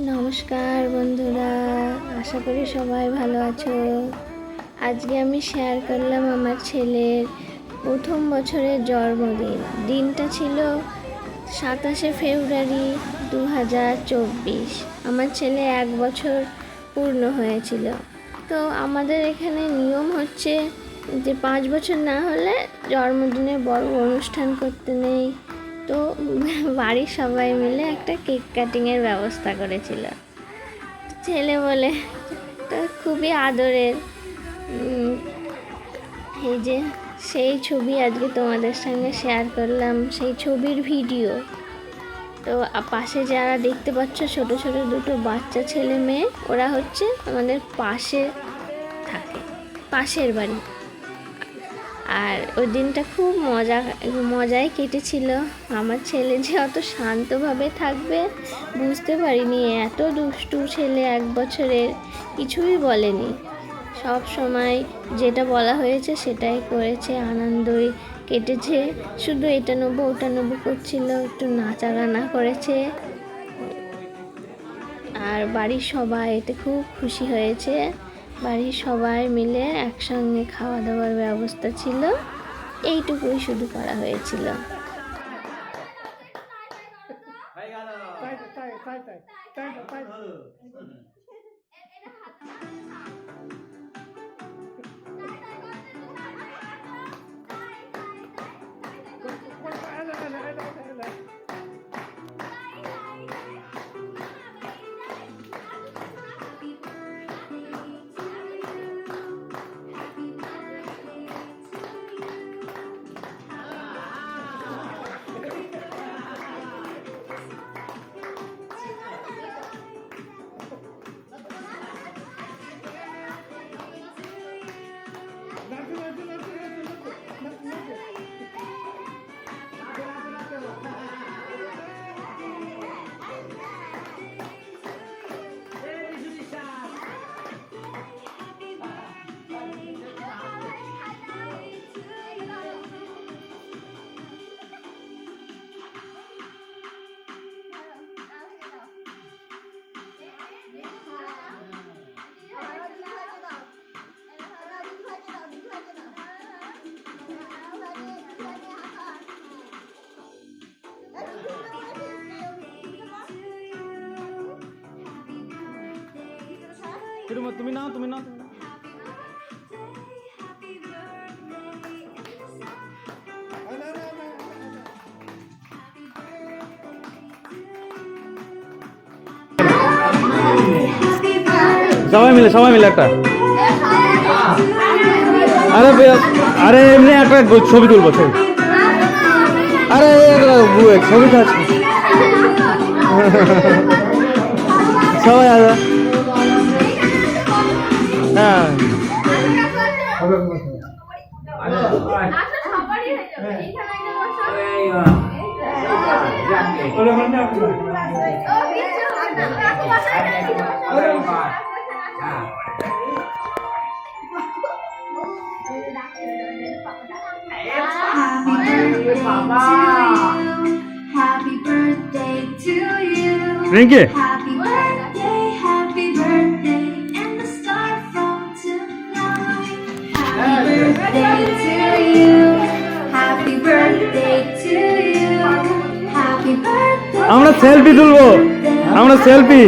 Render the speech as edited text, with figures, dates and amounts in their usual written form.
নমস্কার বন্ধুরা, আশা করি সবাই ভালো আছো। আজকে আমি শেয়ার করলাম আমার ছেলের প্রথম বছরের জন্মদিন। দিনটা ছিল 27শে ফেব্রুয়ারি 2024। আমার ছেলে 1 বছর পূর্ণ হয়েছিল। তো আমাদের এখানে নিয়ম হচ্ছে যে 5 বছর না হলে জন্মদিনে বড় অনুষ্ঠান করতে নেই। তো বাড়ির সবাই মিলে একটা কেক কাটিংয়ের ব্যবস্থা করেছিল। ছেলে বলে তো খুবই আদরের। এই যে সেই ছবি আজকে তোমাদের সঙ্গে শেয়ার করলাম, সেই ছবির ভিডিও। তো পাশে যারা দেখতে পাচ্ছ ছোট ছোট দুটো বাচ্চা ছেলে মেয়ে, ওরা হচ্ছে আমাদের পাশে থাকে, পাশের বাড়ি। আর ওই দিনটা খুব মজায় কেটেছিল। আমার ছেলে যে অত শান্তভাবে থাকবে বুঝতে পারিনি। এত দুষ্টু ছেলে, 1 বছরের, কিছুই বলেনি। সব সময় যেটা বলা হয়েছে সেটাই করেছে, আনন্দই কেটেছে। শুধু এটা নেবো ওটা নেবো করছিল, একটু নাচাগানা করেছে। আর বাড়ির সবাই এতে খুব খুশি হয়েছে। বাড়ির সবাই মিলে একসঙ্গে খাওয়া দাওয়ার ব্যবস্থা ছিল, এইটুকুই শুধু করা হয়েছিল। তুমি নাও সবাই মিলে একটা আরে এমনি একটা ছবি তুলবো। আরে ছবিটা আছে, সবাই আছে। হ্যাঁ রিঙ্কি আমরা সেলফি তুলবো, আমরা সেলফি